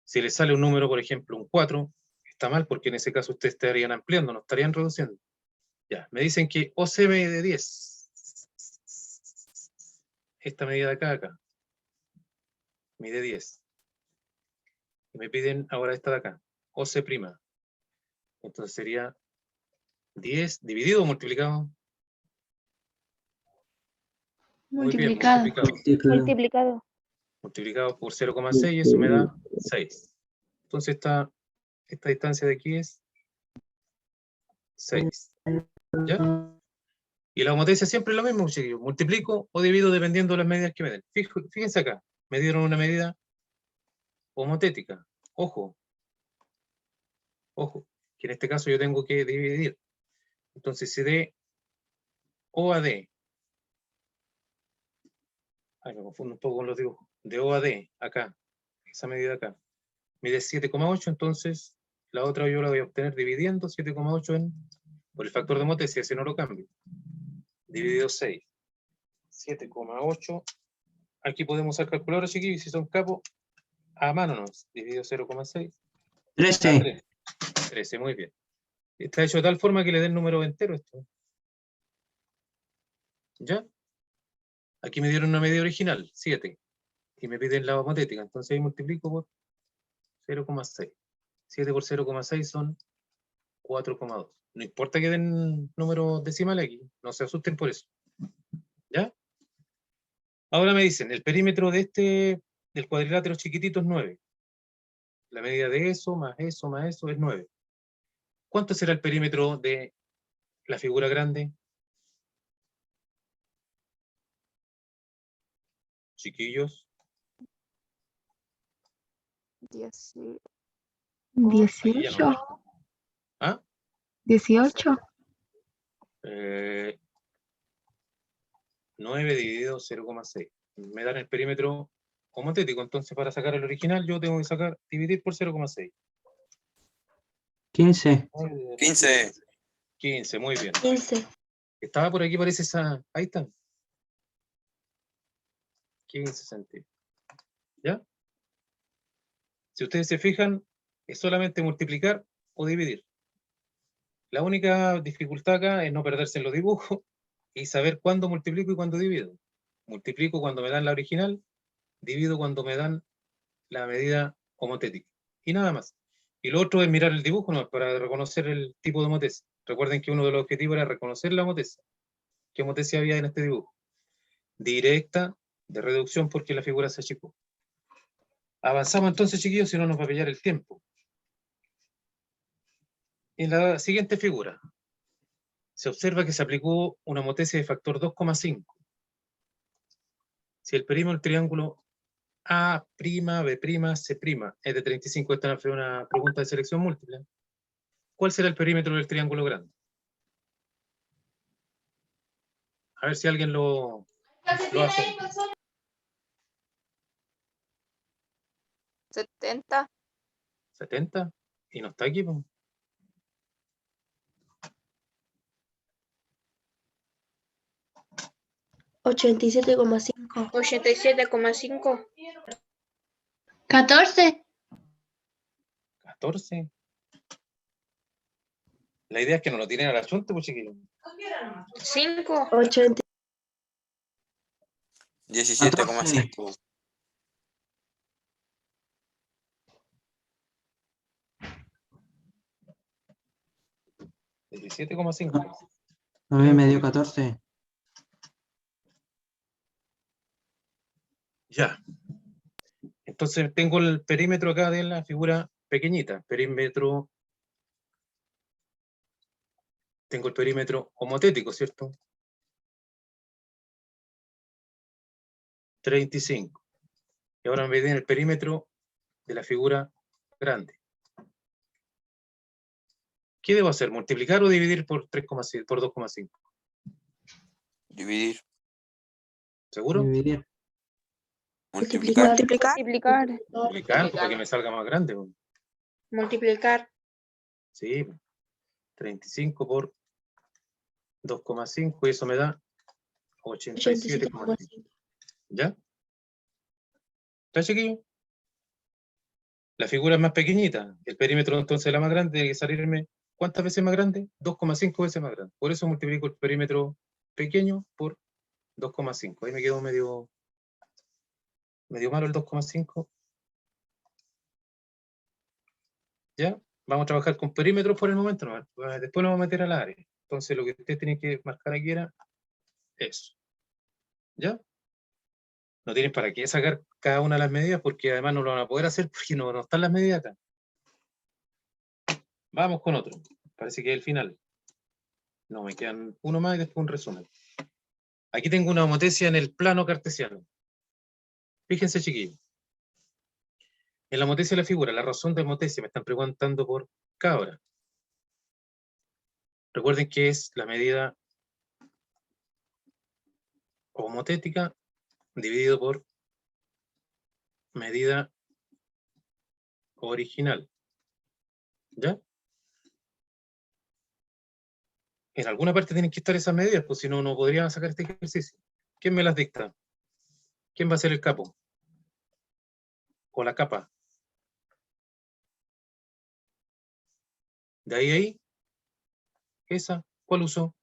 Si les sale un número, por ejemplo, un 4, está mal, porque en ese caso ustedes estarían ampliando, no estarían reduciendo. Ya, me dicen que OC mide 10. Esta medida de acá, mide 10. Y me piden ahora esta de acá, OC'. Entonces sería 10 dividido o multiplicado. Muy bien, Multiplicado. multiplicado por 0,6, y eso me da 6. Entonces esta distancia de aquí es 6. ¿Ya? Y la homotesia siempre es lo mismo, chiquillos. Multiplico o divido dependiendo de las medidas que me den. Fíjense acá, me dieron una medida homotética. Ojo, que en este caso yo tengo que dividir. Entonces, si de O a D, me confundo un poco con los dibujos, de O a D, acá, esa medida acá, mide 7,8, entonces la otra yo la voy a obtener dividiendo 7,8 por el factor de homotesia, si no lo cambio. Dividido 6. 7,8. Aquí podemos usar calculadora, chiquillos, si son capos, a mano nos. Dividido 0,6. 13. 13, muy bien. Está hecho de tal forma que le dé el número entero esto. ¿Ya? Aquí me dieron una medida original, 7. Y me piden la homotética, entonces ahí multiplico por 0,6. 7 por 0,6 son 4,2. No importa que den números decimales aquí, no se asusten por eso. ¿Ya? Ahora me dicen, el perímetro de del cuadrilátero chiquitito es 9. La medida de eso, más eso, más eso, es 9. ¿Cuánto será el perímetro de la figura grande? Chiquillos. 18. Ahí ya no. ¿Ah? 18. 9 dividido 0,6. Me dan el perímetro homotético, entonces para sacar el original yo tengo que dividir por 0,6. 15. 15. 15, muy bien. 15. Estaba por aquí, parece esa. Ahí está. 15 centímetros. ¿Ya? Si ustedes se fijan, es solamente multiplicar o dividir. La única dificultad acá es no perderse en los dibujos y saber cuándo multiplico y cuándo divido. Multiplico cuando me dan la original, divido cuando me dan la medida homotética. Y nada más. Y lo otro es mirar el dibujo, ¿no? Para reconocer el tipo de homotesia. Recuerden que uno de los objetivos era reconocer la homotesia. ¿Qué homotesia había en este dibujo? Directa, de reducción, porque la figura se achicó. Avanzamos entonces, chiquillos, si no nos va a pillar el tiempo. En la siguiente figura, se observa que se aplicó una homotesia de factor 2,5. Si el perímetro del triángulo A', B', C' es de 35, esta fue una pregunta de selección múltiple, ¿cuál será el perímetro del triángulo grande? A ver si alguien lo hace. 70. 70, y no está aquí, pues. $87,5. 87,5. 14. 14. La idea es que no lo tienen a la chunta, pues chiquillos. 5. 80. 17,5. $17,5. 9 me dio 14. Ya. Entonces tengo el perímetro acá de la figura pequeñita. Perímetro. Tengo el perímetro homotético, ¿cierto? 35. Y ahora me viene el perímetro de la figura grande. ¿Qué debo hacer? ¿Multiplicar o dividir por 3,6, por 2,5? Dividir. ¿Seguro? Dividir. Multiplicar. Multiplicar. Multiplicar para que me salga más grande. ¿No? Multiplicar. Sí. 35 por 2,5 y eso me da 87,5. ¿Ya? ¿Está, chiquillo? La figura es más pequeñita. El perímetro entonces la más grande tiene que salirme. ¿Cuántas veces más grande? 2,5 veces más grande. Por eso multiplico el perímetro pequeño por 2,5. Ahí me quedó medio malo el 2,5. ¿Ya? Vamos a trabajar con perímetros por el momento, ¿no? Después nos vamos a meter al área. Entonces lo que ustedes tienen que marcar aquí era eso. ¿Ya? No tienen para qué sacar cada una de las medidas porque además no lo van a poder hacer porque no están las medidas acá. Vamos con otro. Parece que es el final. No, me quedan uno más y después un resumen. Aquí tengo una homotesia en el plano cartesiano. Fíjense, chiquillos. En la homotesia de la figura, la razón de homotesia, me están preguntando por cabra. Recuerden que es la medida homotética dividido por medida original. ¿Ya? En alguna parte tienen que estar esas medidas, pues si no, no podrían sacar este ejercicio. ¿Quién me las dicta? ¿Quién va a ser el capo? ¿O la capa? ¿De ahí? ¿Esa? ¿Cuál usó?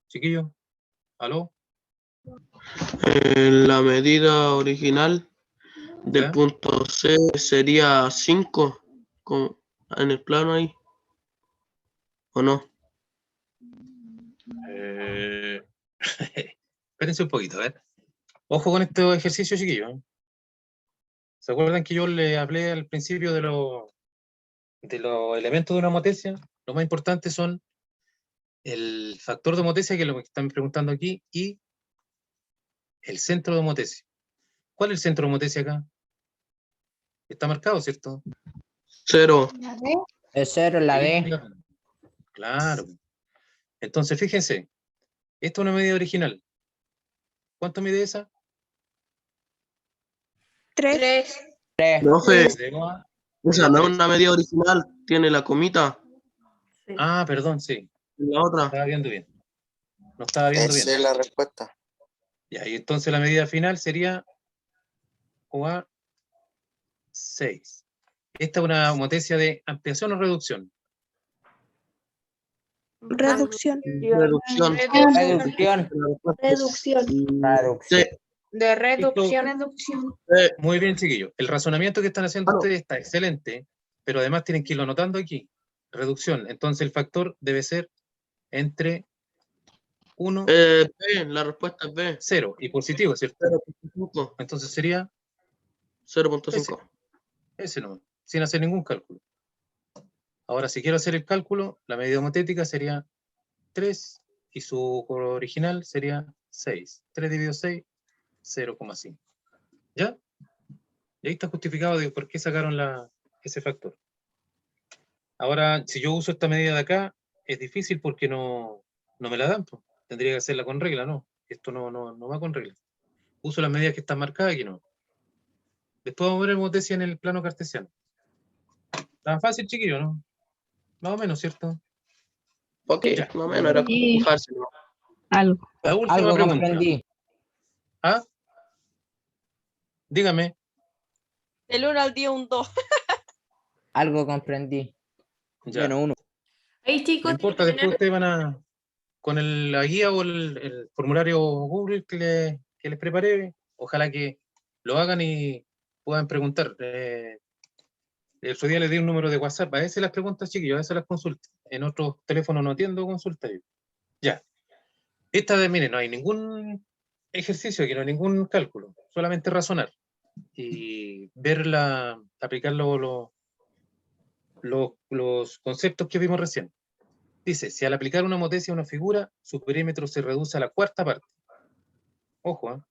Chiquillo, ¿aló? La medida original del ¿Ya? punto C sería 5 en el plano ahí. ¿O no? Espérense un poquito, a ver. Ojo con este ejercicio, chiquillo. ¿Se acuerdan que yo le hablé al principio de los elementos de una homotesia? Lo más importante son el factor de homotesia, que es lo que están preguntando aquí, y el centro de homotesia. ¿Cuál es el centro de homotesia acá? Está marcado, ¿cierto? 0. La D. Es 0 la D. Claro. Entonces, fíjense. Esta es una medida original. ¿Cuánto mide esa? 3. 3. Profe, Mide esa no es 3. una medida original, tiene la comita Ah, perdón, sí. en la otra. Estaba viendo bien. No estaba viendo bien. Esa es la respuesta. Ya, y entonces la medida final sería OA 6. Esta es una homotesia de ampliación o reducción. Reducción. Reducción. Reducción. Reducción. Sí. De reducción. Muy bien, chiquillos. El razonamiento que están haciendo ustedes está excelente, pero además tienen que irlo anotando aquí. Reducción. Entonces el factor debe ser entre 1 B, la respuesta es B. 0 y positivo, ¿cierto? 0.5. Entonces sería 0.5. ese no, sin hacer ningún cálculo. Ahora, si quiero hacer el cálculo, la medida homotética sería 3 y su original sería 6. 3 dividido 6, 0,5. ¿Ya? Y ahí está justificado de por qué sacaron ese factor. Ahora, si yo uso esta medida de acá, es difícil porque no me la dan. Pues. Tendría que hacerla con regla, ¿no? Esto no va con regla. Uso las medidas que están marcadas y no. Después vamos a ver homotesia en el plano cartesiano. Tan fácil, chiquillo, ¿no? Más o menos, ¿cierto? Ok, Ya. más o menos era Sí. fácil, ¿no? Algo. La última Algo pregunta. comprendí. ¿Ah? Dígame. Del 1 al 10, un 2. Algo comprendí. Ya. Menos 1. Ahí, No chicos, importa, tienen que después tener- ustedes van a, con la guía o el formulario Google que les preparé, ojalá que lo hagan y puedan preguntar. El otro día les di un número de WhatsApp, a veces las preguntas, chiquillos, a veces las consultas. En otros teléfonos no atiendo consultas. Ya. Esta de, miren, no hay ningún ejercicio aquí, no hay ningún cálculo, solamente razonar y aplicar los conceptos que vimos recién. Dice, si al aplicar una motesia a una figura, su perímetro se reduce a la cuarta parte. Ojo, ¿eh?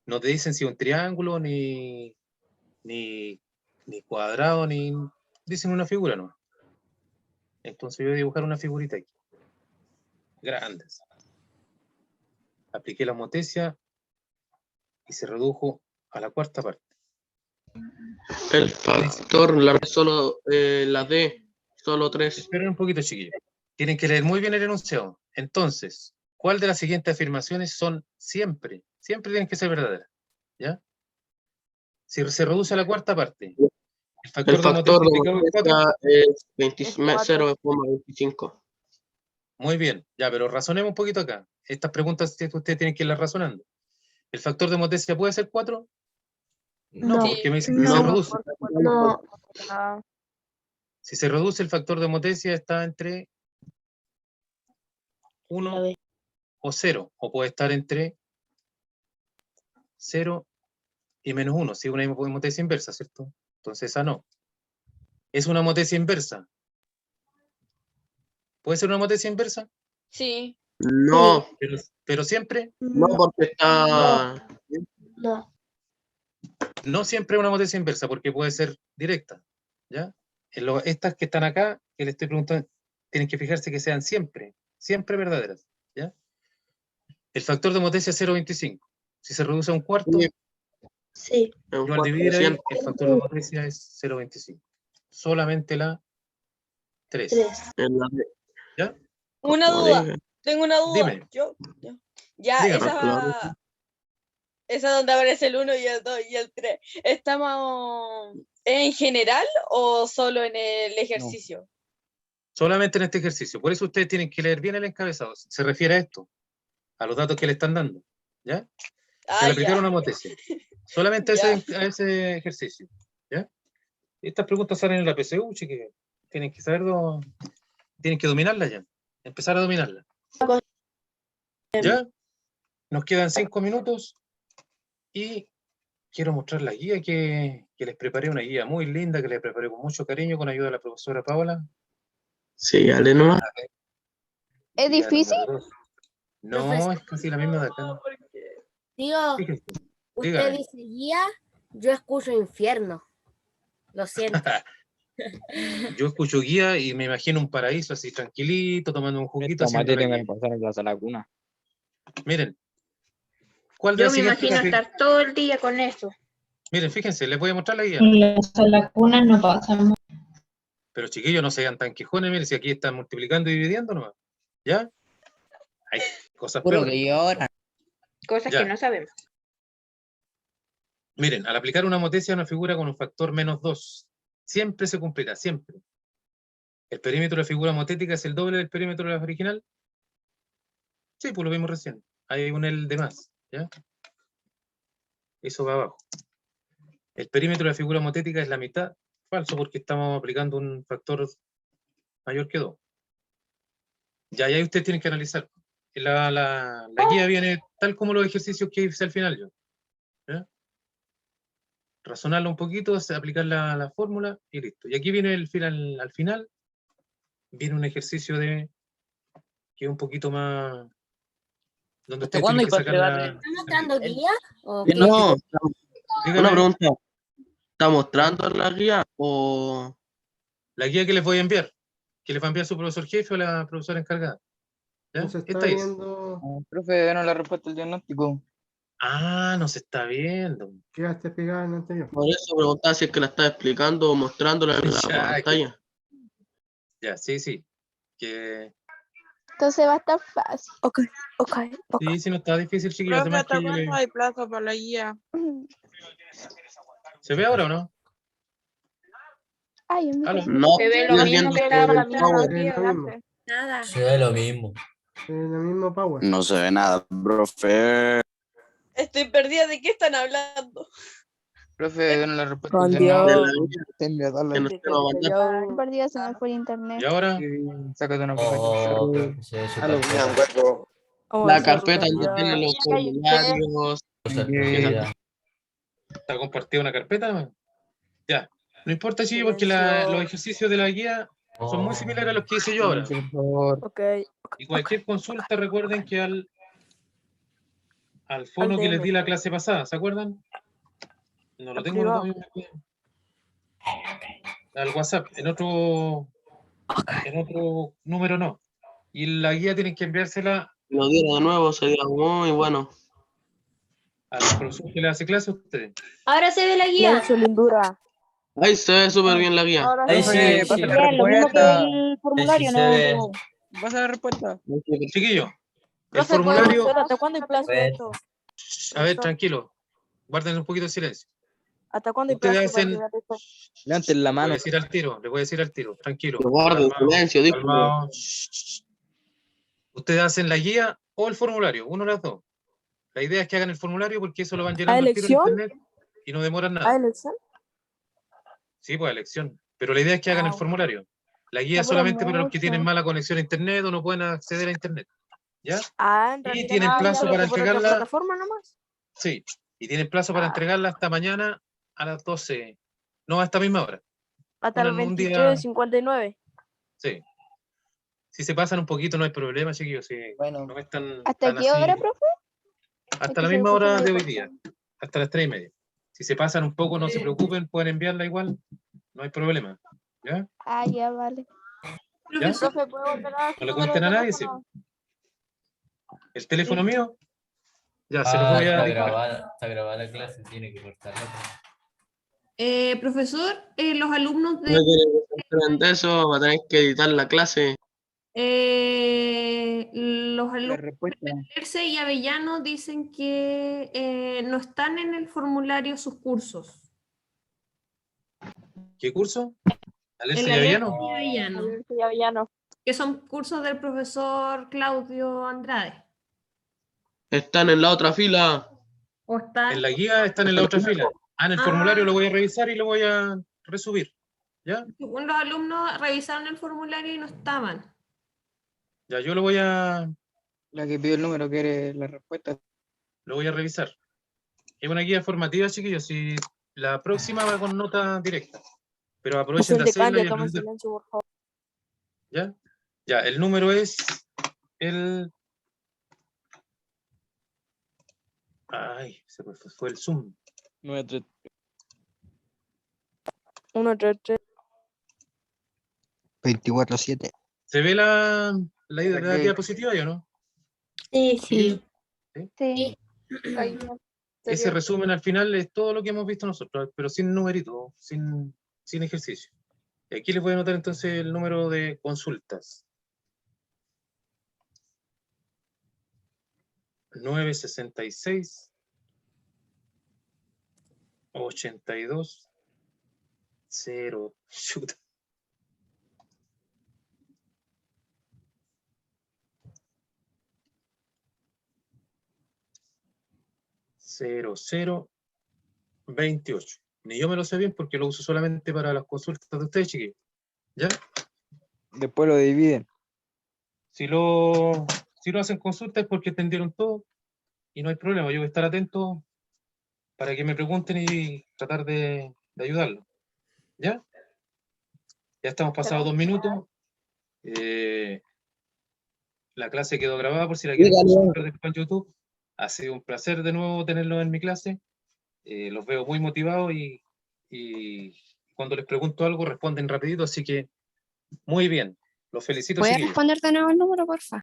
No te dicen si un triángulo, ni cuadrado, ni... Dicen una figura, ¿no? Entonces yo voy a dibujar una figurita aquí. Grandes. Apliqué la motesia y se redujo a la cuarta parte. El factor, la D, solo 3. Esperen un poquito, chiquillos. Tienen que leer muy bien el enunciado. Entonces, ¿cuál de las siguientes afirmaciones son siempre tienen que ser verdaderas? ¿Ya? Si se reduce a la cuarta parte, el factor de motesia aplicado es 4. Es Es 4. 0,25. Muy bien, ya, pero razonemos un poquito acá. Estas preguntas ustedes tienen que irlas razonando. ¿El factor de motesia puede ser 4? No, No. porque me dicen que No. se reduce. No. Si se reduce, el factor de motesia está entre 1 o 0, o puede estar entre 0 y menos 1, si es una motesia inversa, ¿cierto? Entonces esa no. ¿Es una motesia inversa? ¿Puede ser una motesia inversa? Sí. No, Pero siempre, no, porque está... No. no siempre es una motesia inversa, porque puede ser directa, ¿ya? Estas que están acá, que les estoy preguntando, tienen que fijarse que sean siempre verdaderas, ¿ya? El factor de motesia es 0,25. Si se reduce a un cuarto, Sí. yo al dividir ahí, el factor de motesia es 0,25. Solamente la 3. ¿Ya? Una duda. Tengo una duda. Dime. Ya, Dígame. esa donde aparece el 1 y el 2 y el 3. ¿Estamos en general o solo en el ejercicio? Solamente en este ejercicio. Por eso ustedes tienen que leer bien el encabezado. Se refiere a esto, a los datos que le están dando. ¿Ya? Se le aplicaron una motesia. Solamente a ese ejercicio. ¿Ya? Estas preguntas salen en la PSU, que tienen que saber, tienen que dominarlas ya. Empezar a dominarlas. ¿Ya? Nos quedan 5 minutos y quiero mostrar la guía que les preparé, una guía muy linda que les preparé con mucho cariño con ayuda de la profesora Paola. Sí, dale nomás. ¿Es difícil? No, es casi la misma de acá. Tío, Fíjense, usted dígame. dice guía, yo escucho infierno. Lo siento. Yo escucho guía y me imagino un paraíso así tranquilito, tomando un juguito. Haciendo la guía. pasar en Plaza Laguna. Miren, ¿cuál de Yo las me siguientes imagino estar todo el día con eso. Miren, fíjense, les voy a mostrar la guía. En la cuna no pasamos. Pero chiquillos, no sean tan quejones, miren, si aquí están multiplicando y dividiendo nomás. ¿Ya? Hay cosas Puro peores. que lloran. Cosas Ya. que no sabemos. Miren, al aplicar una motesia a una figura con un factor -2, siempre se cumplirá, siempre. ¿El perímetro de la figura motética es el doble del perímetro de la original? Sí, pues lo vimos recién. Hay un L de más, ¿ya? Eso va abajo. El perímetro de la figura motética es la mitad. Falso, porque estamos aplicando un factor mayor que 2. Ya, y ahí ustedes tienen que analizar. La guía viene tal como los ejercicios que hice al final yo. ¿Ya? Razonarlo un poquito, aplicar la fórmula y listo. Y aquí viene al final, viene un ejercicio que es un poquito más... donde ustedes tienen que sacar ¿Está mostrando guía? ¿O qué? No, Dígame. una pregunta. ¿Está mostrando la guía o...? La guía que les voy a enviar, que les va a enviar su profesor jefe o la profesora encargada. ¿Ya? No se está Esta es. viendo. Profe, denos la respuesta al diagnóstico. Ah, no se está viendo. Quedaste pegada en el anterior. Por eso preguntaba si es que la está explicando o mostrándola en la Ya, pantalla. Ya, sí. Que... Entonces va a estar fácil. Ok. Sí, sí, no está difícil, chiquillos. Profe, Además ¿hasta que cuándo hay plazo para la guía? ¿Se ve ahora o no? Ay, el Aló. micrófono. No, Se ve lo estoy mismo viendo que que la el partida Power. de delante. Nada. Se ve lo mismo. El mismo Power. No se ve nada, profe. Estoy perdida de qué están hablando. Profe, denos la respuesta Con del De la Dios. guía, Tenle a darle que nos quiero mandar. El partido se me fue el internet. ¿Y ahora? Sácate una Oh, profe, se ve su Aló. carpeta. Oh, La sí, carpeta con donde Dios. tiene los formularios. Cosa que prohibida. ¿Está compartida una carpeta? Ya. No importa, sí, porque Silencio. los ejercicios de la guía son muy similares a los que hice yo ahora. Silencio, por favor. Ok. Y cualquier consulta, recuerden que al fono que les DM. di la clase pasada, ¿se acuerdan? No lo Al tengo privado. todavía. Al WhatsApp, en otro número no. Y la guía tienen que enviársela Lo diera de nuevo, sería muy bueno. al profesor que le hace clase a ustedes. Ahora se ve la guía. Silencio, lindura. Ahí se ve súper bien la guía. Ahora Ahí sí. sí, Profe, pasa sí. la Bien, lo mismo que respuesta. el formulario, sí ¿no? se ve. Pasa la respuesta. Chiquillos, el Profe, ¿puedo formulario. hacer hasta cuándo hay plazo de esto? A ver, tranquilo. Guarden un poquito de silencio. ¿Hasta cuándo hay Ustedes plazo para hacen. llegar esto? Levanten la Les voy a mano. decir al tiro, les voy a decir al tiro. Tranquilo. Que guarden Calmado, silencio, dijo. calmado. Ustedes hacen la guía o el formulario, uno de las dos. La idea es que hagan el formulario porque eso lo van llenando al tiro en elección? internet y no demoran ¿A nada. elección? Sí, pues a elección. Pero la idea es que hagan el formulario. La guía es Demora solamente para los que tienen mucho. mala conexión a internet o no pueden acceder a internet. ¿Ya? Ah, en Y realidad tienen no plazo había para visto por otra entregarla. plataforma nomás. Sí. Y tienen plazo para entregarla hasta mañana a las 12. No, a esta misma hora. Hasta las Un día. 23:59. Sí. Si se pasan un poquito no hay problema, chiquillos. Si Bueno. no es tan, ¿Hasta tan qué así. hora, profe? Hasta la se misma escucha hora medio de hoy cortado. día. Hasta las 3:30. Si se pasan un poco, no se preocupen, pueden enviarla igual. No hay problema. ¿Ya? Ah, ya, vale. ¿Ya? Profesor, Profe, ¿puedo volver a dar su No le número cuenten de a nadie, sí. teléfono? ¿El teléfono mío? Ya, se los voy a dictar. Está grabada la clase, tiene que cortarla. profesor, los alumnos No de quiere que se enteren de eso, va a tener que editar la clase. los La alumnos respuesta. de Erce y Avellano dicen que no están en el formulario sus cursos. ¿Qué curso? ¿Alerce El y Avellano? Alerce y Avellano, Alerce y Avellano. que son cursos del profesor Claudio Andrade. Están en la otra fila. ¿O están? En la guía están en la otra fila. En el formulario lo voy a revisar y lo voy a resubir. ¿Ya? Según los alumnos revisaron el formulario y no estaban. Ya, yo lo voy a La que pidió el número quiere la respuesta. revisar. Es una guía formativa, chiquillos. Si la próxima va con nota directa. Pero aprovechen de El hacerla decano, y toma aprender. silencio, por favor. ¿Ya? Ya, el número es el... Ay, se me fue el Zoom. 133. 24/7. ¿Se ve la diapositiva o no? Sí. ¿Sí? Sí. Ese resumen al final es todo lo que hemos visto nosotros, pero sin numerito, sin ejercicio. Y aquí les voy a anotar entonces el número de consultas. 966 82 0. Chuta. 0028. Ni yo me lo sé bien porque lo uso solamente para las consultas de ustedes, chiquillos. ¿Ya? Después lo dividen. Si lo hacen consultas es porque entendieron todo y no hay problema. Yo voy a estar atento para que me pregunten y tratar de ayudarlos. ¿Ya? Ya estamos pasados 2 minutos. La clase quedó grabada por si la quieren consultar después en YouTube. Ha sido un placer de nuevo tenerlos en mi clase. Los veo muy motivados y cuando les pregunto algo responden rapidito, así que muy bien. Los felicito. ¿Puedes chiquillos. responder de nuevo el número, porfa?